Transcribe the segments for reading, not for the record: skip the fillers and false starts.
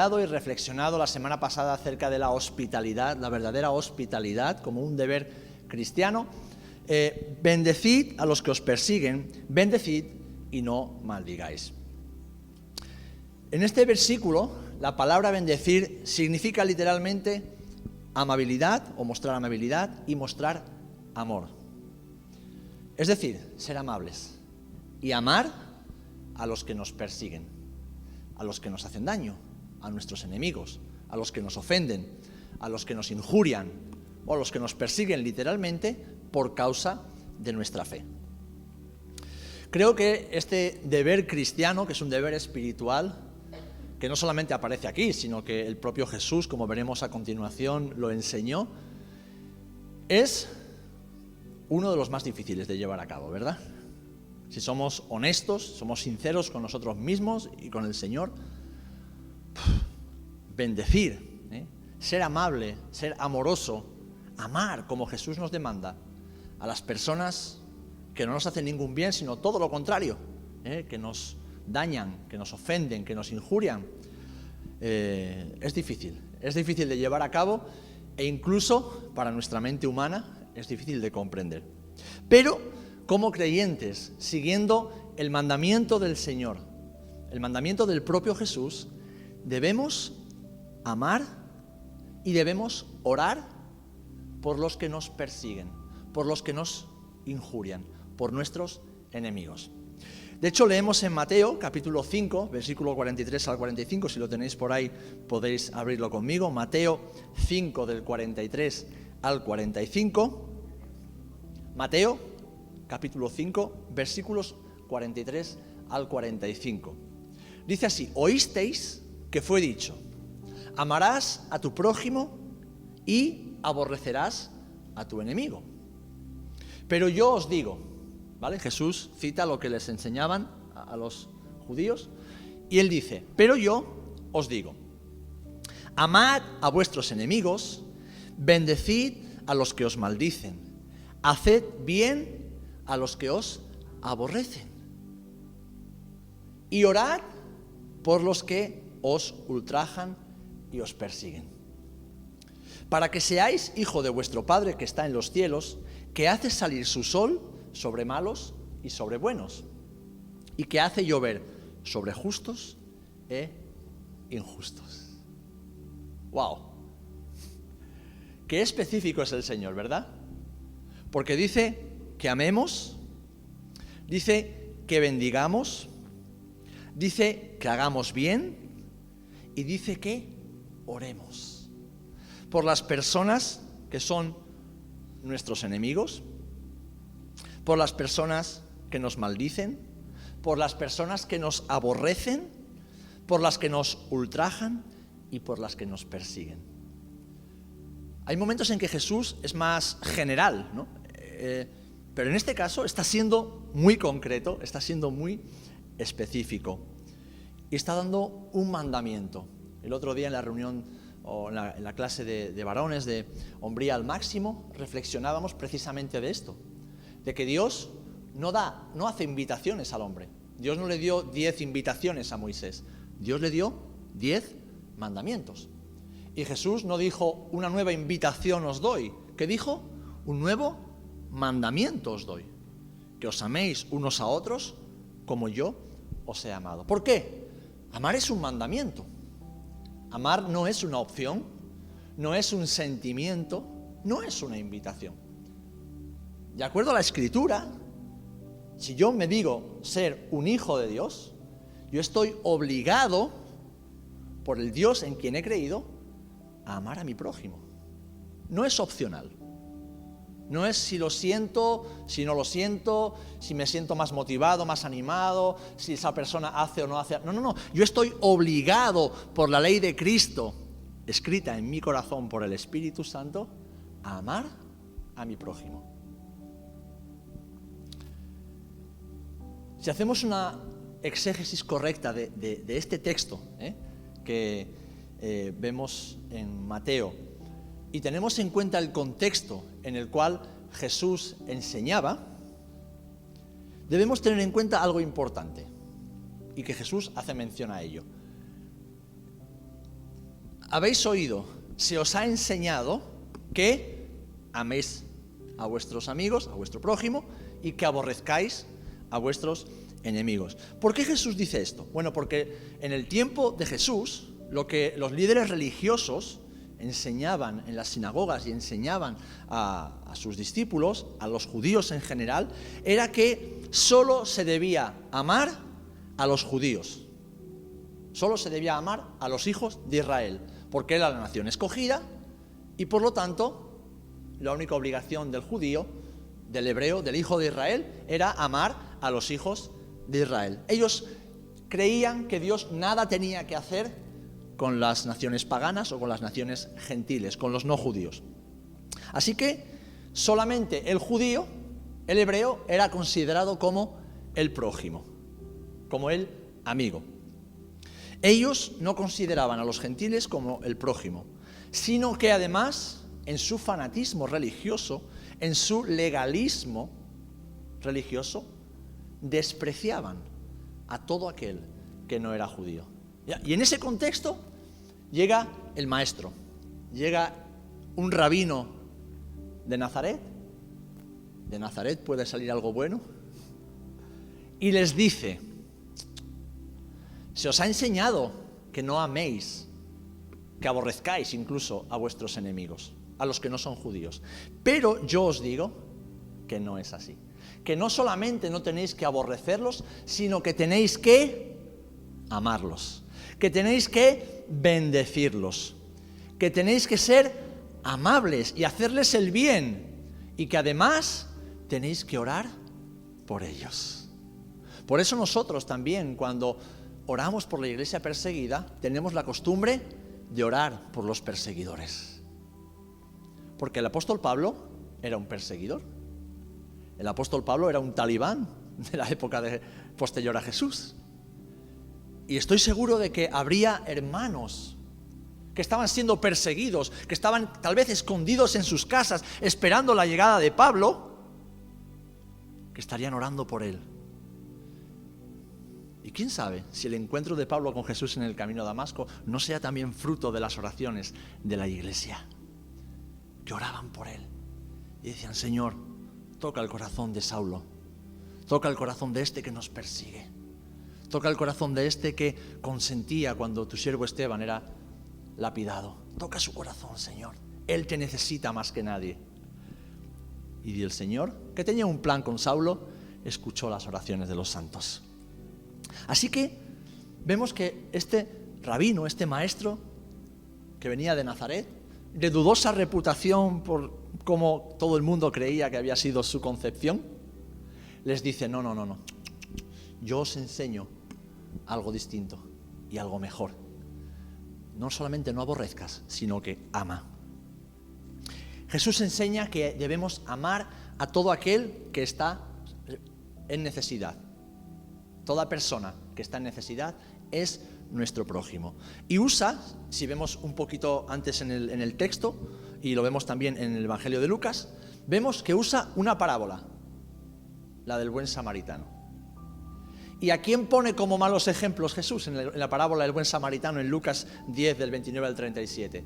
estudiado y reflexionado la semana pasada acerca de la hospitalidad, la verdadera hospitalidad como un deber cristiano. Bendecid a los que os persiguen, bendecid y no maldigáis. En este versículo, la palabra bendecir significa literalmente amabilidad o mostrar amabilidad y mostrar amor. Es decir, ser amables y amar a los que nos persiguen, a los que nos hacen daño, a nuestros enemigos, a los que nos ofenden, a los que nos injurian o a los que nos persiguen literalmente por causa de nuestra fe. Creo que este deber cristiano, que es un deber espiritual, que no solamente aparece aquí, sino que el propio Jesús, como veremos a continuación, lo enseñó, es uno de los más difíciles de llevar a cabo, ¿verdad? Si somos honestos, somos sinceros con nosotros mismos y con el Señor, bendecir, ser amable, ser amoroso, amar como Jesús nos demanda a las personas que no nos hacen ningún bien, sino todo lo contrario, que nos dañan, que nos ofenden, que nos injurian. Es difícil de llevar a cabo e incluso para nuestra mente humana es difícil de comprender. Pero como creyentes, siguiendo el mandamiento del Señor, el mandamiento del propio Jesús, debemos amar y debemos orar por los que nos persiguen, por los que nos injurian, por nuestros enemigos. De hecho, leemos en Mateo, capítulo 5, versículo 43 al 45, si lo tenéis por ahí podéis abrirlo conmigo, Mateo 5 del 43 al 45, Mateo, capítulo 5, versículos 43 al 45. Dice así: oísteis que fue dicho, amarás a tu prójimo y aborrecerás a tu enemigo. Pero yo os digo, ¿vale? Jesús cita lo que les enseñaban a los judíos y él dice, pero yo os digo, amad a vuestros enemigos, bendecid a los que os maldicen, haced bien a los que os aborrecen y orad por los que os ultrajan y os persiguen, para que seáis hijo de vuestro Padre que está en los cielos, que hace salir su sol sobre malos y sobre buenos, y que hace llover sobre justos e injustos. ¡Wow! Qué específico es el Señor, ¿verdad? Porque dice que amemos, dice que bendigamos, dice que hagamos bien y dice que oremos por las personas que son nuestros enemigos, por las personas que nos maldicen, por las personas que nos aborrecen, por las que nos ultrajan y por las que nos persiguen. Hay momentos en que Jesús es más general, ¿no? Pero en este caso está siendo muy concreto, está siendo muy específico y está dando un mandamiento. El otro día en la reunión o en la clase de varones de Hombría al Máximo reflexionábamos precisamente de esto, de que Dios no hace invitaciones al hombre. Dios no le dio 10 invitaciones a Moisés, Dios le dio 10 mandamientos. Y Jesús no dijo una nueva invitación os doy, que dijo un nuevo mandamiento os doy, que os améis unos a otros como yo os he amado. ¿Por qué? Amar es un mandamiento. Amar no es una opción, no es un sentimiento, no es una invitación. De acuerdo a la Escritura, si yo me digo ser un hijo de Dios, yo estoy obligado por el Dios en quien he creído a amar a mi prójimo. No es opcional. No es si lo siento, si no lo siento, si me siento más motivado, más animado, si esa persona hace o no hace. No. Yo estoy obligado por la ley de Cristo, escrita en mi corazón por el Espíritu Santo, a amar a mi prójimo. Si hacemos una exégesis correcta de este texto que vemos en Mateo, y tenemos en cuenta el contexto en el cual Jesús enseñaba, debemos tener en cuenta algo importante y que Jesús hace mención a ello. habéis oído, se os ha enseñado que améis a vuestros amigos, a vuestro prójimo, y que aborrezcáis a vuestros enemigos. ¿Por qué Jesús dice esto? Bueno, porque en el tiempo de Jesús, lo que los líderes religiosos enseñaban en las sinagogas y enseñaban a sus discípulos, a los judíos en general, era que solo se debía amar a los judíos. Solo se debía amar a los hijos de Israel, porque era la nación escogida y por lo tanto la única obligación del judío, del hebreo, del hijo de Israel, era amar a los hijos de Israel. Ellos creían que Dios nada tenía que hacer con las naciones paganas o con las naciones gentiles, con los no judíos. Así que solamente el judío, el hebreo, era considerado como el prójimo, como el amigo. Ellos no consideraban a los gentiles como el prójimo, sino que además, en su fanatismo religioso, en su legalismo religioso, despreciaban a todo aquel que no era judío. Y en ese contexto llega el maestro, llega un rabino de Nazaret. ¿De Nazaret puede salir algo bueno? Y les dice: se os ha enseñado que no améis, que aborrezcáis incluso a vuestros enemigos, a los que no son judíos. Pero yo os digo que no es así. Que no solamente no tenéis que aborrecerlos, sino que tenéis que amarlos. Que tenéis que bendecirlos. Que tenéis que ser amables y hacerles el bien. Y que además tenéis que orar por ellos. Por eso nosotros también, cuando oramos por la iglesia perseguida, tenemos la costumbre de orar por los perseguidores. Porque el apóstol Pablo era un perseguidor. El apóstol Pablo era un talibán de la época posterior a Jesús. Y estoy seguro de que habría hermanos que estaban siendo perseguidos, que estaban tal vez escondidos en sus casas esperando la llegada de Pablo, que estarían orando por él. Y quién sabe si el encuentro de Pablo con Jesús en el camino a Damasco no sea también fruto de las oraciones de la iglesia, que oraban por él y decían: Señor, toca el corazón de Saulo, toca el corazón de este que nos persigue, toca el corazón de este que consentía cuando tu siervo Esteban era lapidado. Toca su corazón, Señor, él te necesita más que nadie. Y el Señor, que tenía un plan con Saulo, escuchó las oraciones de los santos. Así que vemos que este rabino, este maestro que venía de Nazaret, de dudosa reputación por cómo todo el mundo creía que había sido su concepción, les dice: no, yo os enseño algo distinto y algo mejor. No solamente no aborrezcas, sino que ama. Jesús enseña que debemos amar a todo aquel que está en necesidad. Toda persona que está en necesidad es nuestro prójimo. Y usa, si vemos un poquito antes en el texto, y lo vemos también en el Evangelio de Lucas, vemos que usa una parábola, la del buen samaritano. ¿Y a quién pone como malos ejemplos Jesús en la parábola del buen samaritano en Lucas 10, del 29 al 37?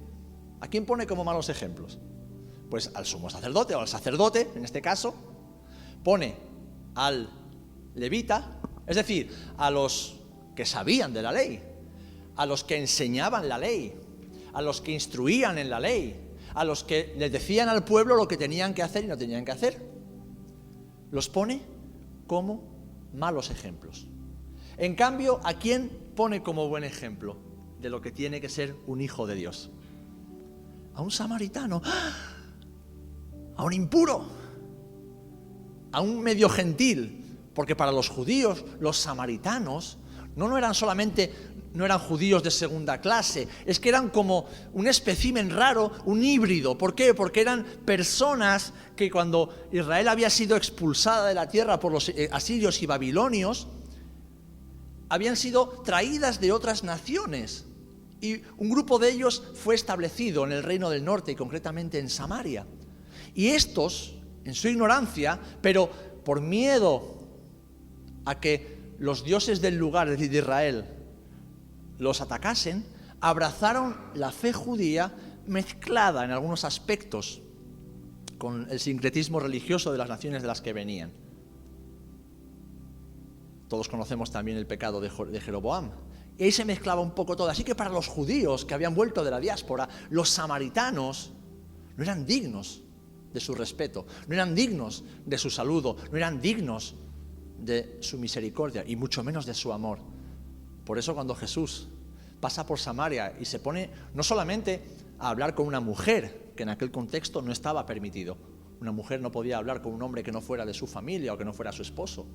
¿A quién pone como malos ejemplos? Pues al sumo sacerdote, o al sacerdote, en este caso. Pone al levita, es decir, a los que sabían de la ley, a los que enseñaban la ley, a los que instruían en la ley, a los que les decían al pueblo lo que tenían que hacer y no tenían que hacer. Los pone como malos ejemplos. En cambio, ¿a quién pone como buen ejemplo de lo que tiene que ser un hijo de Dios? A un samaritano, a un impuro, a un medio gentil. Porque para los judíos, los samaritanos no eran solamente, no eran judíos de segunda clase, es que eran como un espécimen raro, un híbrido. ¿Por qué? Porque eran personas que cuando Israel había sido expulsada de la tierra por los asirios y babilonios, habían sido traídas de otras naciones. Y un grupo de ellos fue establecido en el reino del norte, y concretamente en Samaria. Y estos, en su ignorancia, pero por miedo a que los dioses del lugar, es decir, de Israel, los atacasen, abrazaron la fe judía mezclada en algunos aspectos con el sincretismo religioso de las naciones de las que venían. Todos conocemos también el pecado de Jeroboam. Y ahí se mezclaba un poco todo. Así que para los judíos que habían vuelto de la diáspora, los samaritanos no eran dignos de su respeto, no eran dignos de su saludo, no eran dignos de su misericordia y mucho menos de su amor. Por eso cuando Jesús pasa por Samaria y se pone no solamente a hablar con una mujer, que en aquel contexto no estaba permitido. Una mujer no podía hablar con un hombre que no fuera de su familia o que no fuera su esposo.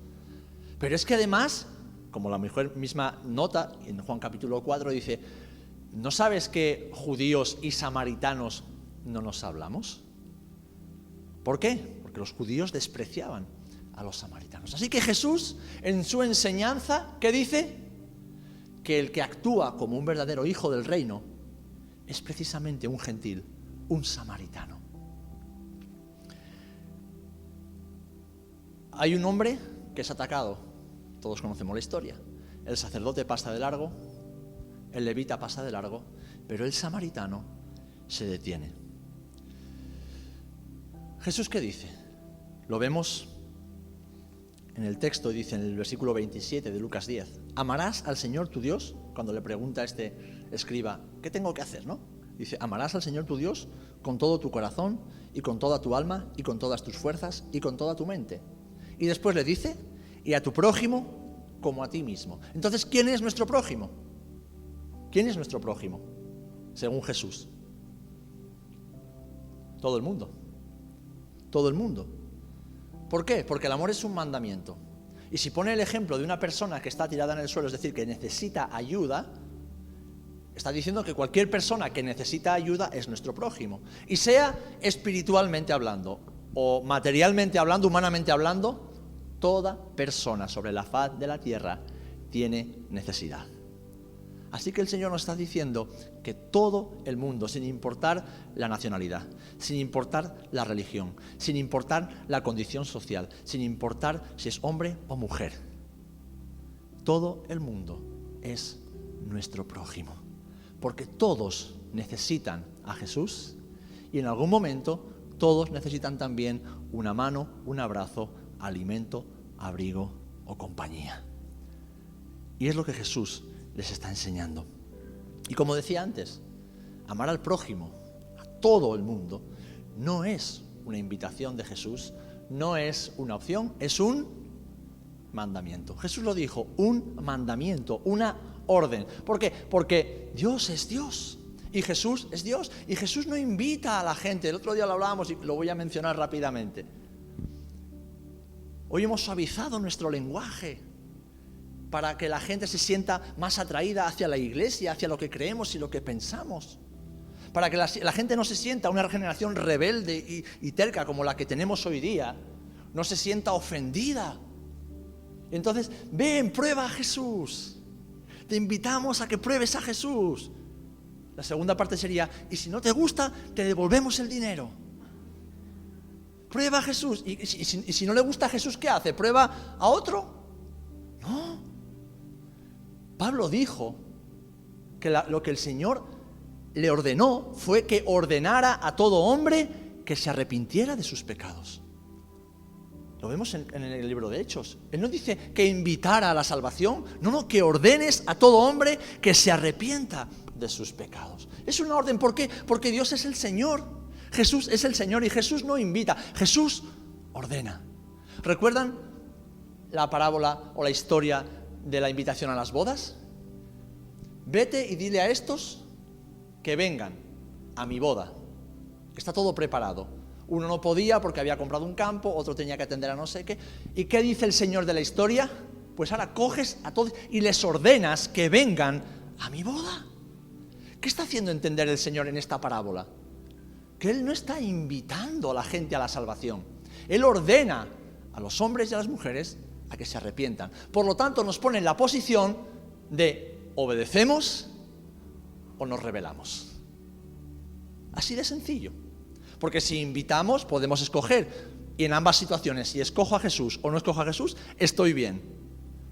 Pero es que además, como la mujer misma nota en Juan capítulo 4, dice: ¿no sabes que judíos y samaritanos no nos hablamos? ¿Por qué? Porque los judíos despreciaban a los samaritanos. Así que Jesús, en su enseñanza, ¿qué dice? Que el que actúa como un verdadero hijo del reino es precisamente un gentil, un samaritano. Hay un hombre que es atacado, todos conocemos la historia. El sacerdote pasa de largo, el levita pasa de largo, pero el samaritano se detiene. ¿Jesús qué dice? Lo vemos en el texto, dice en el versículo 27 de Lucas 10. Amarás al Señor tu Dios, cuando le pregunta a este escriba, ¿qué tengo que hacer, no? Dice, amarás al Señor tu Dios con todo tu corazón y con toda tu alma y con todas tus fuerzas y con toda tu mente. Y después le dice, y a tu prójimo como a ti mismo. Entonces, ¿quién es nuestro prójimo? ¿Quién es nuestro prójimo? Según Jesús. Todo el mundo. Todo el mundo. ¿Por qué? Porque el amor es un mandamiento. Y si pone el ejemplo de una persona que está tirada en el suelo, es decir, que necesita ayuda, está diciendo que cualquier persona que necesita ayuda es nuestro prójimo. Y sea espiritualmente hablando, o materialmente hablando, humanamente hablando, toda persona sobre la faz de la tierra tiene necesidad. Así que el Señor nos está diciendo que todo el mundo, sin importar la nacionalidad, sin importar la religión, sin importar la condición social, sin importar si es hombre o mujer, todo el mundo es nuestro prójimo. Porque todos necesitan a Jesús y en algún momento todos necesitan también una mano, un abrazo, alimento, abrigo o compañía. Y es lo que Jesús les está enseñando. Y como decía antes, amar al prójimo, a todo el mundo, no es una invitación de Jesús, no es una opción, es un mandamiento. Jesús lo dijo, un mandamiento, una orden. ¿Por qué? Porque Dios es Dios y Jesús es Dios. Y Jesús no invita a la gente. El otro día lo hablábamos y lo voy a mencionar rápidamente. Hoy hemos suavizado nuestro lenguaje para que la gente se sienta más atraída hacia la iglesia, hacia lo que creemos y lo que pensamos. Para que la gente no se sienta una generación rebelde y terca como la que tenemos hoy día, no se sienta ofendida. Entonces, ven, prueba a Jesús. Te invitamos a que pruebes a Jesús. La segunda parte sería, y si no te gusta, te devolvemos el dinero. Prueba a Jesús. Y si no le gusta a Jesús, ¿qué hace? ¿Prueba a otro? No. Pablo dijo que lo que el Señor le ordenó fue que ordenara a todo hombre que se arrepintiera de sus pecados. Lo vemos en el libro de Hechos. Él no dice que invitara a la salvación, no, que ordenes a todo hombre que se arrepienta de sus pecados. Es una orden, ¿por qué? Porque Dios es el Señor, Jesús es el Señor y Jesús no invita, Jesús ordena. ¿Recuerdan la parábola o la historia de la invitación a las bodas? Vete y dile a estos que vengan a mi boda, que está todo preparado. Uno no podía porque había comprado un campo, otro tenía que atender a no sé qué. ¿Y qué dice el Señor de la historia? Pues ahora coges a todos y les ordenas que vengan a mi boda. ¿Qué está haciendo entender el Señor en esta parábola? Que Él no está invitando a la gente a la salvación. Él ordena a los hombres y a las mujeres a que se arrepientan. Por lo tanto, nos pone en la posición de obedecemos o nos rebelamos. Así de sencillo. Porque si invitamos, podemos escoger. Y en ambas situaciones, si escojo a Jesús o no escojo a Jesús, estoy bien.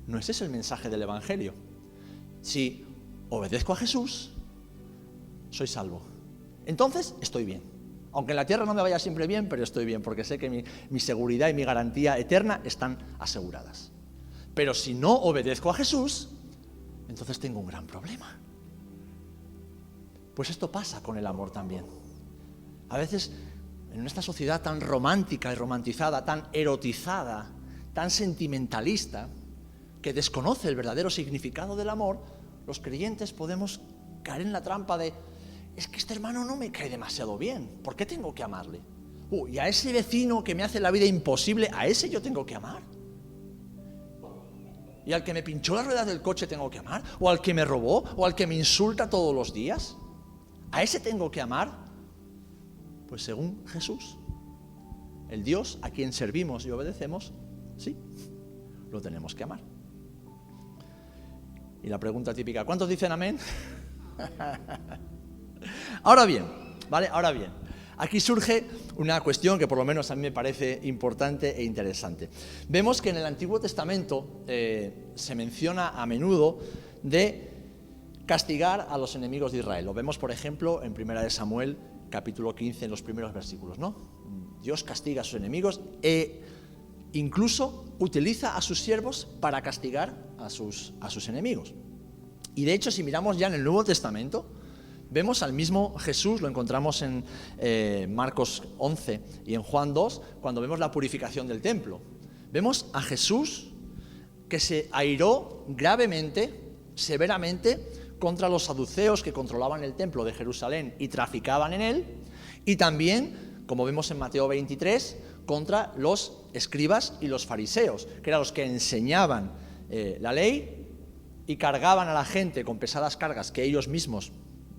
No ese es el mensaje del Evangelio. Si obedezco a Jesús, soy salvo. Entonces estoy bien. Aunque en la tierra no me vaya siempre bien, pero estoy bien, porque sé que mi seguridad y mi garantía eterna están aseguradas. Pero si no obedezco a Jesús, entonces tengo un gran problema. Pues esto pasa con el amor también. A veces, en esta sociedad tan romántica y romantizada, tan erotizada, tan sentimentalista, que desconoce el verdadero significado del amor, los creyentes podemos caer en la trampa de: es que este hermano no me cae demasiado bien, ¿por qué tengo que amarle? Y a ese vecino que me hace la vida imposible, ¿a ese yo tengo que amar? ¿Y al que me pinchó las ruedas del coche tengo que amar? ¿O al que me robó? ¿O al que me insulta todos los días? ¿A ese tengo que amar? Pues según Jesús, el Dios a quien servimos y obedecemos, sí, lo tenemos que amar. Y la pregunta típica, ¿cuántos dicen amén? Ahora bien, ¿vale? Ahora bien, aquí surge una cuestión que por lo menos a mí me parece importante e interesante. Vemos que en el Antiguo Testamento se menciona a menudo de castigar a los enemigos de Israel. Lo vemos, por ejemplo, en 1 Samuel, capítulo 15, en los primeros versículos, ¿no? Dios castiga a sus enemigos e incluso utiliza a sus siervos para castigar a sus enemigos. Y de hecho, si miramos ya en el Nuevo Testamento, vemos al mismo Jesús, lo encontramos en Marcos 11 y en Juan 2, cuando vemos la purificación del templo. Vemos a Jesús que se airó gravemente, severamente, contra los saduceos que controlaban el templo de Jerusalén y traficaban en él, y también, como vemos en Mateo 23, contra los escribas y los fariseos, que eran los que enseñaban la ley y cargaban a la gente con pesadas cargas que ellos mismos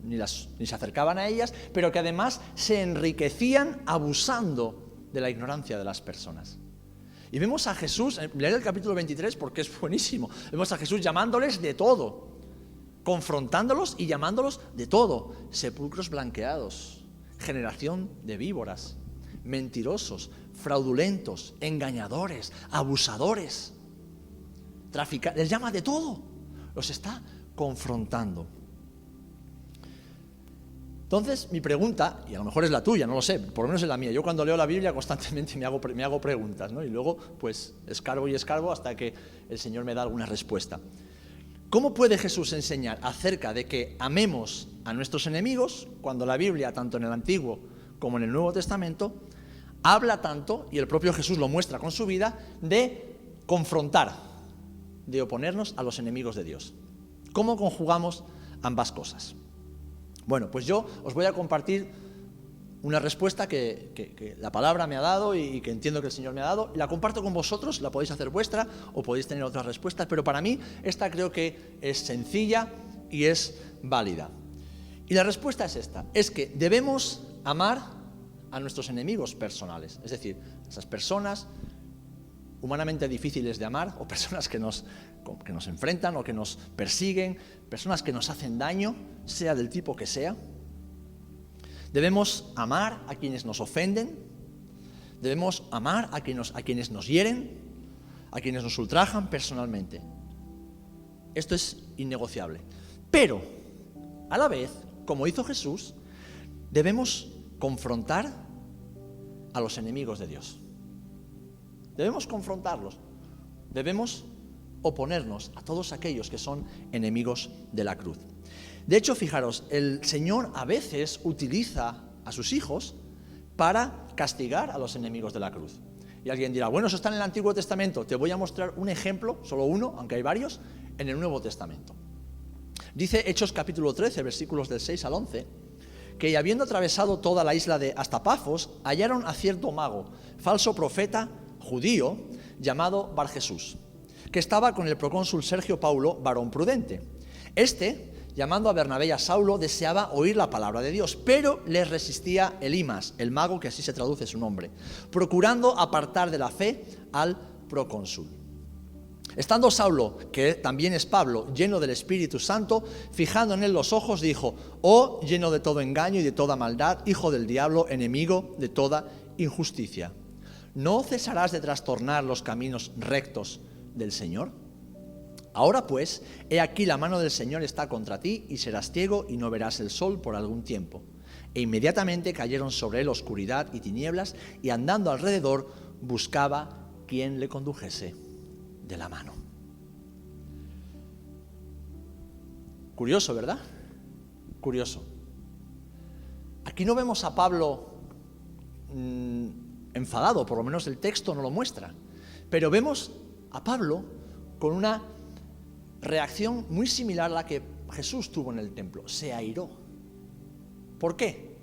ni se acercaban a ellas, pero que además se enriquecían abusando de la ignorancia de las personas. Y vemos a Jesús, leer el capítulo 23 porque es buenísimo, vemos a Jesús llamándoles de todo, confrontándolos y llamándolos de todo: sepulcros blanqueados, generación de víboras, mentirosos, fraudulentos, engañadores, abusadores, les llama de todo, los está confrontando. Entonces, mi pregunta, y a lo mejor es la tuya, no lo sé, por lo menos es la mía. Yo cuando leo la Biblia constantemente me hago preguntas, ¿no? Y luego, pues, escarbo y escarbo hasta que el Señor me da alguna respuesta. ¿Cómo puede Jesús enseñar acerca de que amemos a nuestros enemigos cuando la Biblia, tanto en el Antiguo como en el Nuevo Testamento, habla tanto, y el propio Jesús lo muestra con su vida, de confrontar, de oponernos a los enemigos de Dios? ¿Cómo conjugamos ambas cosas? Bueno, pues yo os voy a compartir una respuesta que la palabra me ha dado y que entiendo que el Señor me ha dado. La comparto con vosotros, la podéis hacer vuestra o podéis tener otras respuestas, pero para mí esta creo que es sencilla y es válida. Y la respuesta es esta: es que debemos amar a nuestros enemigos personales, es decir, esas personas humanamente difíciles de amar, o personas que nos enfrentan o que nos persiguen, personas que nos hacen daño, sea del tipo que sea. Debemos amar a quienes nos ofenden, debemos amar a quienes nos hieren, a quienes nos ultrajan personalmente. Esto es innegociable. Pero, a la vez, como hizo Jesús, debemos confrontar a los enemigos de Dios. Debemos confrontarlos, debemos oponernos a todos aquellos que son enemigos de la cruz. De hecho, fijaros, el Señor a veces utiliza a sus hijos para castigar a los enemigos de la cruz. Y alguien dirá, bueno, eso está en el Antiguo Testamento. Te voy a mostrar un ejemplo, solo uno, aunque hay varios, en el Nuevo Testamento. Dice Hechos capítulo 13, versículos del 6 al 11, que habiendo atravesado toda la isla de hasta Pafos, hallaron a cierto mago, falso profeta judío, llamado Barjesús, que estaba con el procónsul Sergio Paulo, varón prudente. Este, llamando a Bernabé y a Saulo, deseaba oír la palabra de Dios, pero les resistía Elimas, el mago, que así se traduce su nombre, procurando apartar de la fe al procónsul. Estando Saulo, que también es Pablo, lleno del Espíritu Santo, fijando en él los ojos, dijo: oh, lleno de todo engaño y de toda maldad, hijo del diablo, enemigo de toda injusticia, ¿no cesarás de trastornar los caminos rectos del Señor? Ahora pues, he aquí la mano del Señor está contra ti, y serás ciego y no verás el sol por algún tiempo. E inmediatamente cayeron sobre él oscuridad y tinieblas, y andando alrededor buscaba quien le condujese de la mano. Curioso, ¿verdad? Curioso. Aquí no vemos a Pablo enfadado, por lo menos el texto no lo muestra, pero vemos a Pablo con una reacción muy similar a la que Jesús tuvo en el templo. Se airó. ¿Por qué?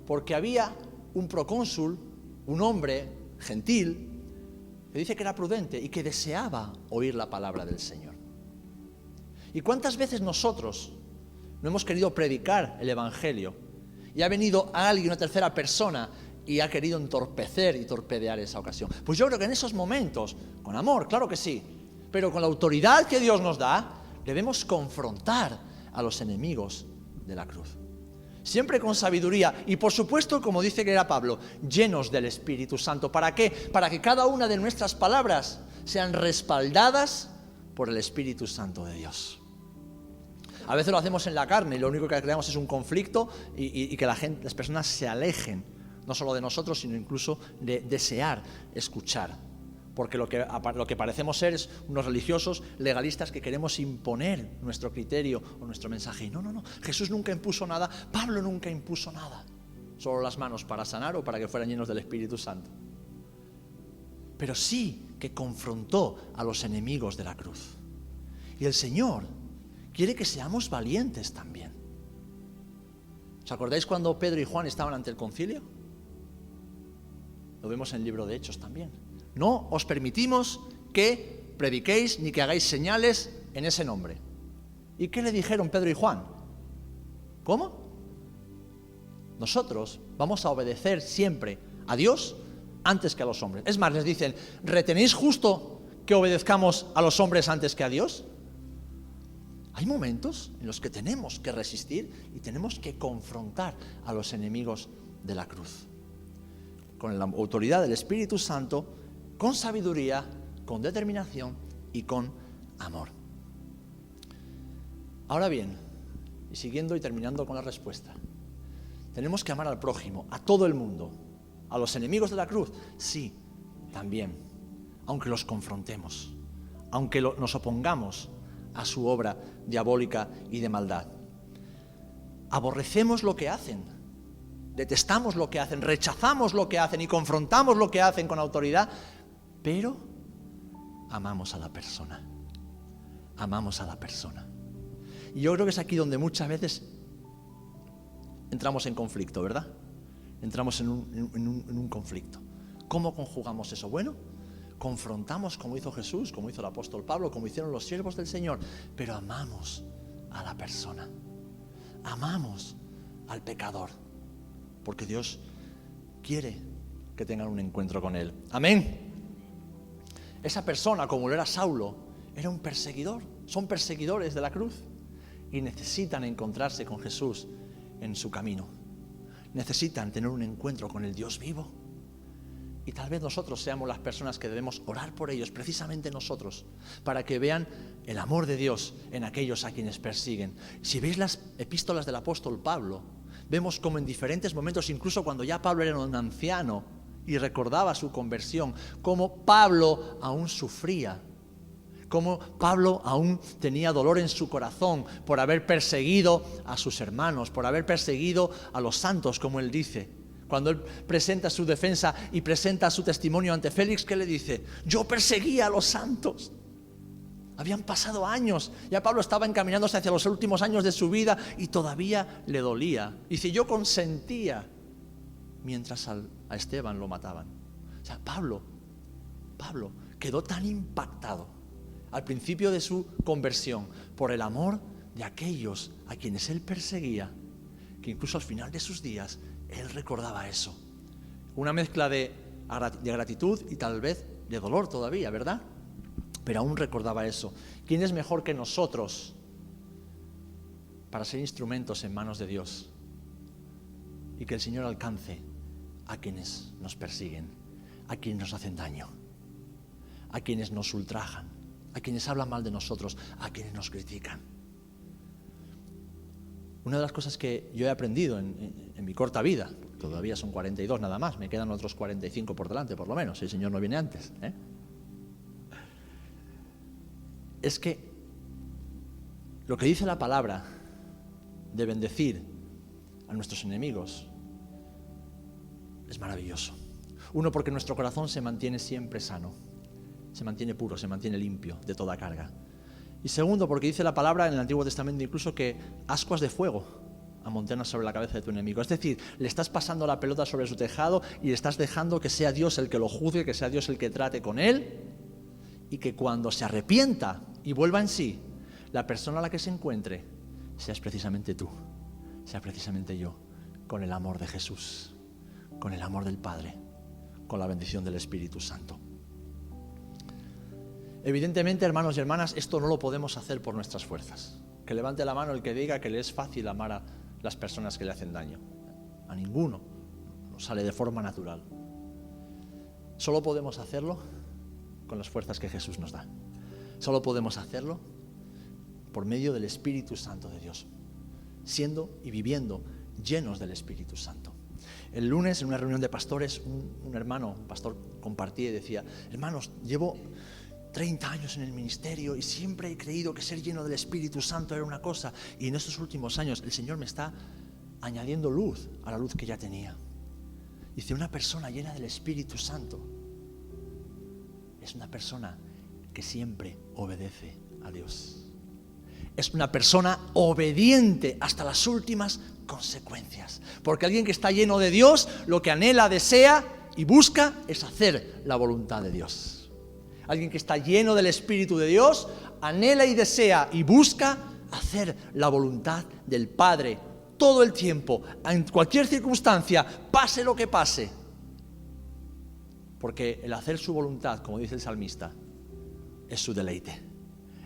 Porque había un procónsul, un hombre gentil, que dice que era prudente y que deseaba oír la palabra del Señor. ¿Y cuántas veces nosotros no hemos querido predicar el Evangelio y ha venido alguien, una tercera persona, y ha querido entorpecer y torpedear esa ocasión? Pues yo creo que en esos momentos, con amor, claro que sí, pero con la autoridad que Dios nos da, debemos confrontar a los enemigos de la cruz. Siempre con sabiduría y, por supuesto, como dice que era Pablo, llenos del Espíritu Santo. ¿Para qué? Para que cada una de nuestras palabras sean respaldadas por el Espíritu Santo de Dios. A veces lo hacemos en la carne y lo único que creamos es un conflicto y que las personas se alejen, no solo de nosotros, sino incluso de desear escuchar. Porque lo que parecemos ser es unos religiosos legalistas que queremos imponer nuestro criterio o nuestro mensaje. Y no, Jesús nunca impuso nada, Pablo nunca impuso nada. Solo las manos para sanar o para que fueran llenos del Espíritu Santo. Pero sí que confrontó a los enemigos de la cruz. Y el Señor quiere que seamos valientes también. ¿Os acordáis cuando Pedro y Juan estaban ante el concilio? Lo vemos en el libro de Hechos también. No os permitimos que prediquéis ni que hagáis señales en ese nombre. ¿Y qué le dijeron Pedro y Juan? ¿Cómo? Nosotros vamos a obedecer siempre a Dios antes que a los hombres. Es más, les dicen, ¿retenéis justo que obedezcamos a los hombres antes que a Dios? Hay momentos en los que tenemos que resistir y tenemos que confrontar a los enemigos de la cruz. Con la autoridad del Espíritu Santo, con sabiduría, con determinación y con amor. Ahora bien, y siguiendo y terminando con la respuesta, tenemos que amar al prójimo, a todo el mundo, a los enemigos de la cruz, sí, también, aunque los confrontemos, aunque nos opongamos a su obra diabólica y de maldad. Aborrecemos lo que hacen, detestamos lo que hacen, rechazamos lo que hacen y confrontamos lo que hacen con autoridad, pero amamos a la persona. Amamos a la persona. Y yo creo que es aquí donde muchas veces entramos en conflicto, ¿verdad? Entramos en un conflicto. ¿Cómo conjugamos eso? Bueno, confrontamos como hizo Jesús, como hizo el apóstol Pablo, como hicieron los siervos del Señor, pero amamos a la persona. Amamos al pecador, porque Dios quiere que tengan un encuentro con Él. Amén. Esa persona, como lo era Saulo, era un perseguidor. Son perseguidores de la cruz y necesitan encontrarse con Jesús en su camino. Necesitan tener un encuentro con el Dios vivo. Y tal vez nosotros seamos las personas que debemos orar por ellos, precisamente nosotros, para que vean el amor de Dios en aquellos a quienes persiguen. Si veis las epístolas del apóstol Pablo, vemos como en diferentes momentos, incluso cuando ya Pablo era un anciano y recordaba su conversión, como Pablo aún sufría, como Pablo aún tenía dolor en su corazón por haber perseguido a sus hermanos, por haber perseguido a los santos, como él dice. Cuando él presenta su defensa y presenta su testimonio ante Félix, ¿qué le dice? Yo perseguía a los santos. Habían pasado años, ya Pablo estaba encaminándose hacia los últimos años de su vida y todavía le dolía. Dice, yo consentía mientras a Esteban lo mataban. O sea, Pablo quedó tan impactado al principio de su conversión por el amor de aquellos a quienes él perseguía, que incluso al final de sus días él recordaba eso. Una mezcla de gratitud y tal vez de dolor todavía, ¿verdad? Pero aún recordaba eso. ¿Quién es mejor que nosotros para ser instrumentos en manos de Dios? Y que el Señor alcance a quienes nos persiguen, a quienes nos hacen daño, a quienes nos ultrajan, a quienes hablan mal de nosotros, a quienes nos critican. Una de las cosas que yo he aprendido en mi corta vida, todavía son 42 nada más, me quedan otros 45 por delante por lo menos, si el Señor no viene antes, es que lo que dice la palabra de bendecir a nuestros enemigos es maravilloso. Uno, porque nuestro corazón se mantiene siempre sano, se mantiene puro, se mantiene limpio de toda carga. Y segundo, porque dice la palabra en el Antiguo Testamento incluso que ascuas de fuego amontonas sobre la cabeza de tu enemigo. Es decir, le estás pasando la pelota sobre su tejado y le estás dejando que sea Dios el que lo juzgue, que sea Dios el que trate con él, y que cuando se arrepienta y vuelva en sí, la persona a la que se encuentre seas precisamente tú, sea precisamente yo, con el amor de Jesús, con el amor del Padre, con la bendición del Espíritu Santo. Evidentemente, hermanos y hermanas, esto no lo podemos hacer por nuestras fuerzas. Que levante la mano el que diga que le es fácil amar a las personas que le hacen daño. A ninguno. Nos sale de forma natural. Solo podemos hacerlo con las fuerzas que Jesús nos da. Solo podemos hacerlo por medio del Espíritu Santo de Dios, siendo y viviendo llenos del Espíritu Santo. El lunes, en una reunión de pastores, un hermano, pastor, compartía y decía: hermanos, llevo 30 años en el ministerio y siempre he creído que ser lleno del Espíritu Santo era una cosa, y en estos últimos años el Señor me está añadiendo luz a la luz que ya tenía. Dice, una persona llena del Espíritu Santo es una persona que siempre obedece a Dios. Es una persona obediente hasta las últimas consecuencias. Porque alguien que está lleno de Dios, lo que anhela, desea y busca es hacer la voluntad de Dios. Alguien que está lleno del Espíritu de Dios, anhela y desea y busca hacer la voluntad del Padre todo el tiempo, en cualquier circunstancia, pase lo que pase. Porque el hacer su voluntad, como dice el salmista, es su deleite,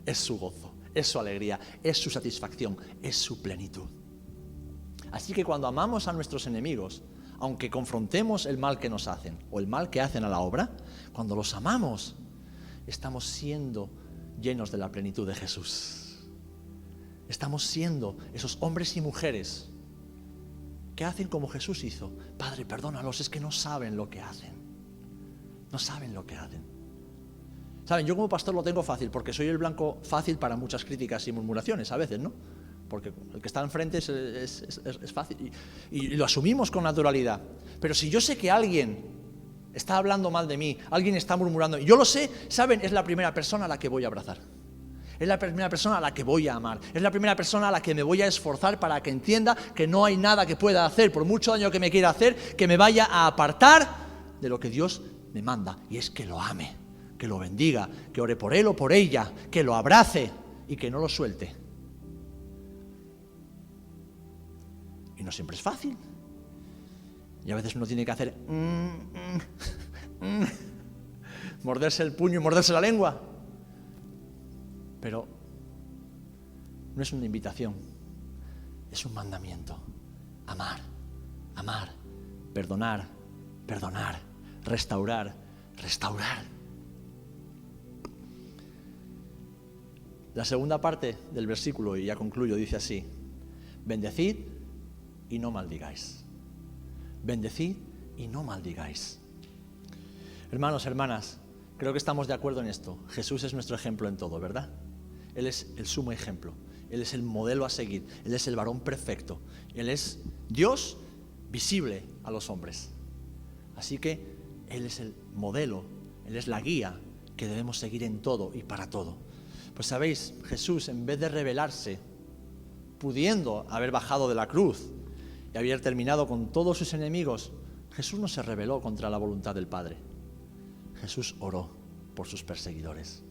es su gozo, es su alegría, es su satisfacción, es su plenitud. Así que cuando amamos a nuestros enemigos, aunque confrontemos el mal que nos hacen o el mal que hacen a la obra, cuando los amamos, estamos siendo llenos de la plenitud de Jesús. Estamos siendo esos hombres y mujeres que hacen como Jesús hizo. Padre, perdónalos, es que no saben lo que hacen. No saben lo que hacen. Saben, yo como pastor lo tengo fácil porque soy el blanco fácil para muchas críticas y murmuraciones a veces, ¿no? Porque el que está enfrente es fácil y lo asumimos con naturalidad. Pero si yo sé que alguien está hablando mal de mí, alguien está murmurando, y yo lo sé, ¿saben? Es la primera persona a la que voy a abrazar. Es la primera persona a la que voy a amar. Es la primera persona a la que me voy a esforzar para que entienda que no hay nada que pueda hacer, por mucho daño que me quiera hacer, que me vaya a apartar de lo que Dios me manda. Y es que lo ame, que lo bendiga, que ore por él o por ella, que lo abrace y que no lo suelte. Y no siempre es fácil. Y a veces uno tiene que hacer morderse el puño y morderse la lengua. Pero no es una invitación, es un mandamiento. Amar, amar, perdonar, perdonar, restaurar, restaurar. La segunda parte del versículo, y ya concluyo, dice así: bendecid y no maldigáis. Bendecid y no maldigáis. Hermanos, hermanas, creo que estamos de acuerdo en esto. Jesús es nuestro ejemplo en todo, ¿verdad? Él es el sumo ejemplo. Él es el modelo a seguir. Él es el varón perfecto. Él es Dios visible a los hombres. Así que Él es el modelo, Él es la guía que debemos seguir en todo y para todo. Pues sabéis, Jesús, en vez de rebelarse, pudiendo haber bajado de la cruz y haber terminado con todos sus enemigos, Jesús no se rebeló contra la voluntad del Padre. Jesús oró por sus perseguidores.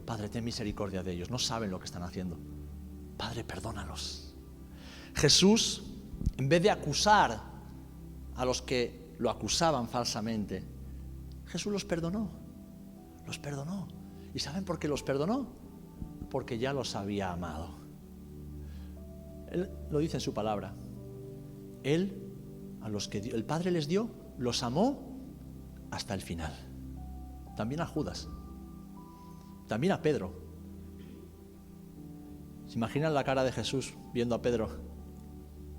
Padre, ten misericordia de ellos, no saben lo que están haciendo. Padre, perdónalos. Jesús, en vez de acusar a los que lo acusaban falsamente, Jesús los perdonó. Los perdonó. ¿Y saben por qué los perdonó? Porque ya los había amado. Él lo dice en su palabra. Él, a los que el Padre les dio, los amó hasta el final. También a Judas. También a Pedro. ¿Se imaginan la cara de Jesús viendo a Pedro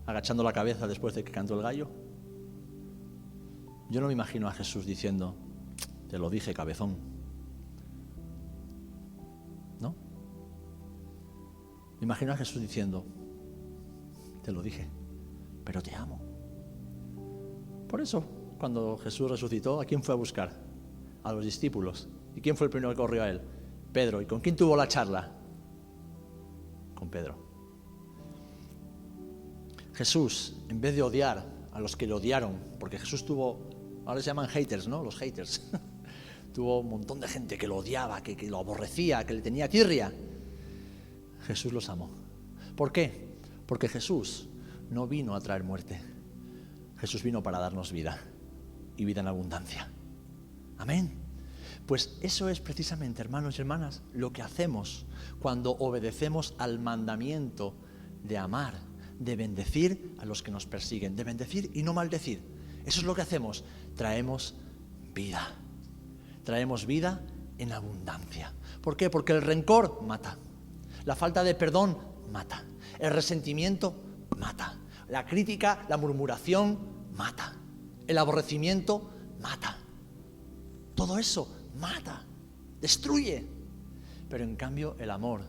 agachando la cabeza después de que cantó el gallo? Yo no me imagino a Jesús diciendo, te lo dije, cabezón. ¿No? Me imagino a Jesús diciendo, te lo dije, pero te amo. Por eso, cuando Jesús resucitó, ¿a quién fue a buscar? A los discípulos. ¿Y quién fue el primero que corrió a él? Pedro. ¿Y con quién tuvo la charla? Con Pedro. Jesús, en vez de odiar a los que le odiaron, porque Jesús tuvo, ahora se llaman haters, ¿no? Los haters. Tuvo un montón de gente que lo odiaba, que lo aborrecía, que le tenía tirria. Jesús los amó. ¿Por qué? Porque Jesús no vino a traer muerte. Jesús vino para darnos vida, y vida en abundancia. Amén. Pues eso es precisamente, hermanos y hermanas, lo que hacemos cuando obedecemos al mandamiento de amar, de bendecir a los que nos persiguen, de bendecir y no maldecir. Eso es lo que hacemos. Traemos vida. Traemos vida en abundancia. ¿Por qué? Porque el rencor mata. La falta de perdón mata. El resentimiento mata. La crítica, la murmuración mata. El aborrecimiento mata. Todo eso mata, destruye. Pero en cambio el amor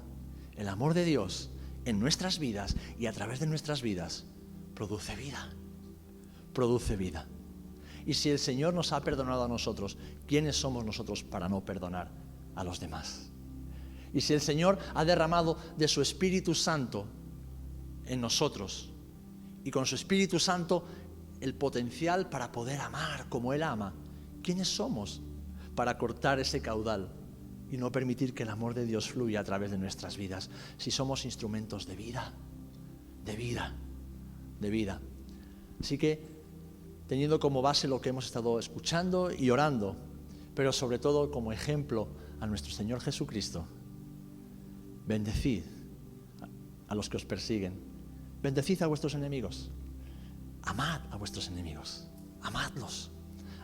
de Dios en nuestras vidas y a través de nuestras vidas produce vida. Produce vida. Y si el Señor nos ha perdonado a nosotros, ¿quiénes somos nosotros para no perdonar a los demás? Y si el Señor ha derramado de su Espíritu Santo en nosotros, y con su Espíritu Santo el potencial para poder amar como Él ama, ¿quiénes somos para cortar ese caudal y no permitir que el amor de Dios fluya a través de nuestras vidas? Si somos instrumentos de vida, de vida, de vida. Así que, teniendo como base lo que hemos estado escuchando y orando, pero sobre todo como ejemplo a nuestro Señor Jesucristo, bendecid a los que os persiguen, bendecid a vuestros enemigos, amad a vuestros enemigos, amadlos.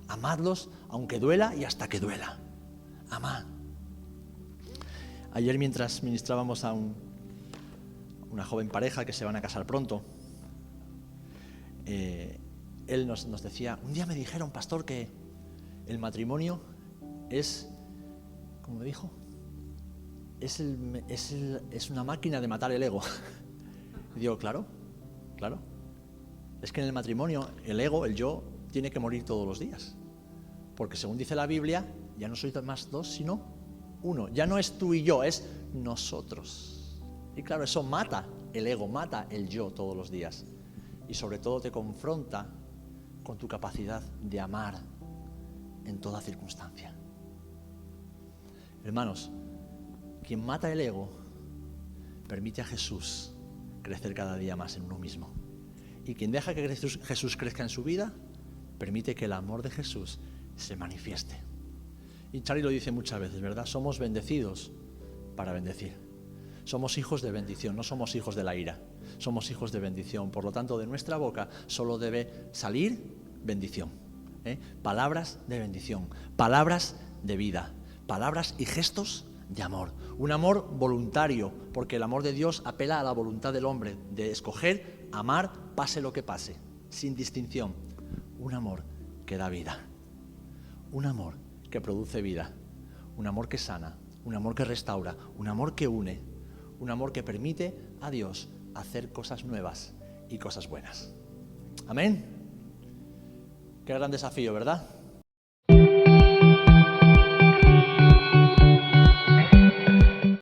Amadlos aunque duela y hasta que duela. Amad. Ayer, mientras ministrábamos a una joven pareja que se van a casar pronto, él nos decía, un día me dijeron, pastor, que el matrimonio es, ¿cómo me dijo? Es una máquina de matar el ego. Y digo, claro. Es que en el matrimonio el ego, el yo, tiene que morir todos los días. Porque según dice la Biblia, ya no sois más dos, sino uno. Ya no es tú y yo, es nosotros. Y claro, eso mata el ego, mata el yo todos los días. Y sobre todo te confronta con tu capacidad de amar en toda circunstancia. Hermanos, quien mata el ego permite a Jesús crecer cada día más en uno mismo. Y quien deja que Jesús crezca en su vida, permite que el amor de Jesús se manifieste. Y Charlie lo dice muchas veces, ¿verdad? Somos bendecidos para bendecir. Somos hijos de bendición, no somos hijos de la ira. Somos hijos de bendición. Por lo tanto, de nuestra boca solo debe salir bendición. Palabras de bendición, palabras de vida, palabras y gestos de amor. Un amor voluntario, porque el amor de Dios apela a la voluntad del hombre de escoger, amar, pase lo que pase, sin distinción. Un amor que da vida, un amor que produce vida, un amor que sana, un amor que restaura, un amor que une, un amor que permite a Dios hacer cosas nuevas y cosas buenas. Amén. Qué gran desafío, ¿verdad?